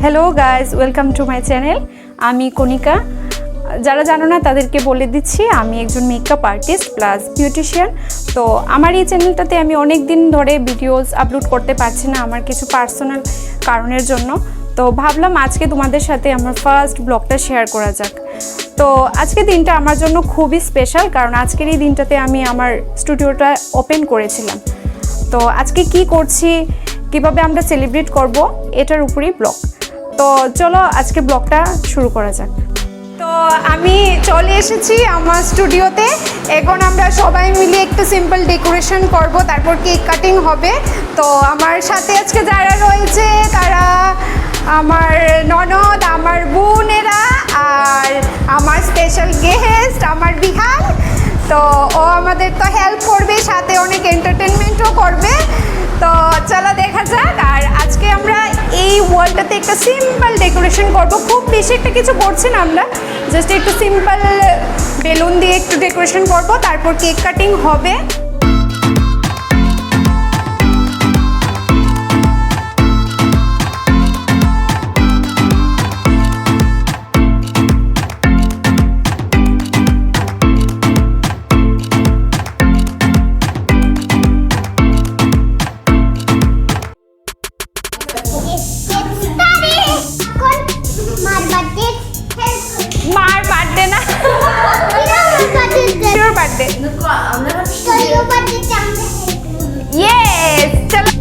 Hello guys, welcome to my channel. আমি কনিকা। যারা জানো না তাদেরকে বলে দিচ্ছি, আমি একজন মেকআপ আর্টিস্ট প্লাস বিউটিশিয়ান। তো আমার এই চ্যানেলটাতে আমি অনেক দিন ধরে ভিডিওস আপলোড করতে পারছি না আমার কিছু পার্সোনাল কারণের জন্য। তো ভাবলাম আজকে তোমাদের সাথে আমার ফার্স্ট ব্লগটা শেয়ার করা যাক। তো আজকের দিনটা আমার জন্য খুবই স্পেশাল, কারণ আজকের এই দিনটাতে আমি আমার স্টুডিওটা ওপেন করেছিলাম। তো আজকে কি করছি, কিভাবে আমরা সেলিব্রেট করব, এটার উপরেই ব্লগ। তো চলো আজকে ব্লগটা শুরু করা যাক। তো আমি চলে এসেছি আমার স্টুডিওতে। এখন আমরা সবাই মিলে একটু সিম্পল ডেকোরেশন করব, তারপর কেক কাটিং হবে। তো আমার সাথে আজকে যারা রয়েছে তারা আমার ননদ, আমার বোনেরা, আর আমার স্পেশাল গেস্ট আমার বিহান। তো ও আমাদের তো হেল্প করবে, সাথে অনেক এন্টারটেনমেন্টও করবে। তো চলো দেখা যাক। আর আজকে আমরা এই ওয়ালটাতে একটা সিম্পল ডেকোরেশন করব। খুব বেশি একটা কিছু করছি না আমরা, জাস্ট একটু সিম্পল বেলুন দিয়ে একটু ডেকোরেশন করব, তারপর কেক কাটিং হবে। মার বার্থডে না, your birthday. Yes, চলো।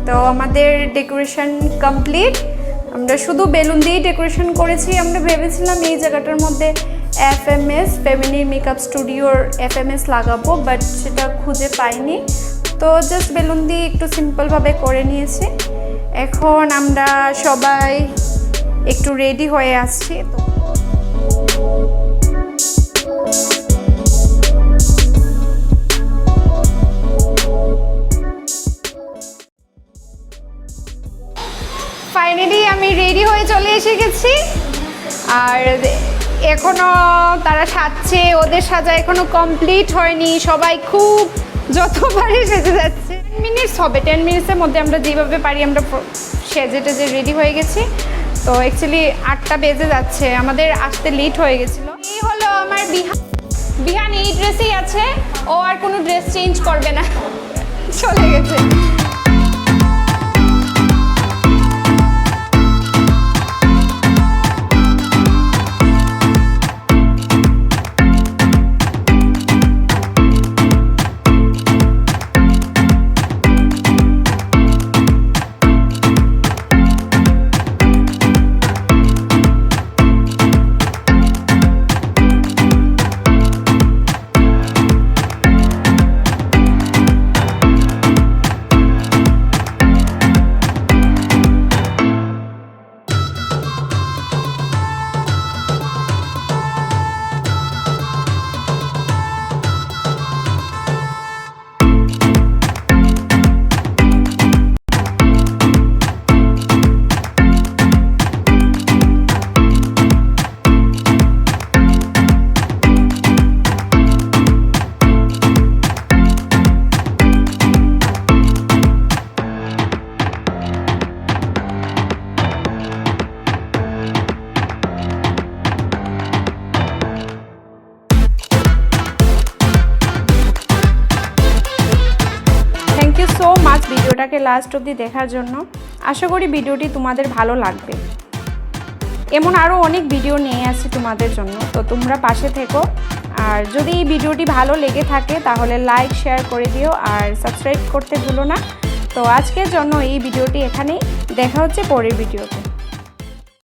তো আমাদের ডেকোরেশন কমপ্লিট। আমরা শুধু বেলুন দিয়েই ডেকোরেশন করেছি। আমরা ভেবেছিলাম এই জায়গাটার মধ্যে FMS ফেমিনিন মেকআপ স্টুডিওর FMS লাগাবো, বাট সেটা খুঁজে পাইনি। তো জাস্ট বেলুন দিয়ে একটু সিম্পলভাবে করে নিয়েছি। এখন আমরা সবাই একটু রেডি হয়ে আসছি। তো ফাইনালি আমি রেডি হয়ে চলে এসে গেছি। আর এখনও তারা সাজছে, ওদের সাজা এখনও কমপ্লিট হয়নি। সবাই খুব যতবারে সেজে যাচ্ছে। 10 মিনিটস হবে, 10 মিনিটসের মধ্যে আমরা যেভাবে পারি আমরা সেজে টেজে রেডি হয়ে গেছি। তো অ্যাকচুয়ালি 8টা বেজে যাচ্ছে, আমাদের আসতে লেট হয়ে গেছিলো। এই হলো আমার বিহান এই ড্রেসেই আছে, ও আর কোনো ড্রেস চেঞ্জ করবে না, চলে গেছে। সো মাচ ভিডিওটাকে লাস্ট অবধি দেখার জন্য। আশা করি ভিডিওটি তোমাদের ভালো লাগবে। এমন আরও অনেক ভিডিও নিয়ে আসছি তোমাদের জন্য, তো তোমরা পাশে থেকো। আর যদি এই ভিডিওটি ভালো লেগে থাকে তাহলে লাইক শেয়ার করে দিও আর সাবস্ক্রাইব করতে ভুলো না। তো আজকের জন্য এই ভিডিওটি এখানেই, দেখা হচ্ছে পরের ভিডিওতে।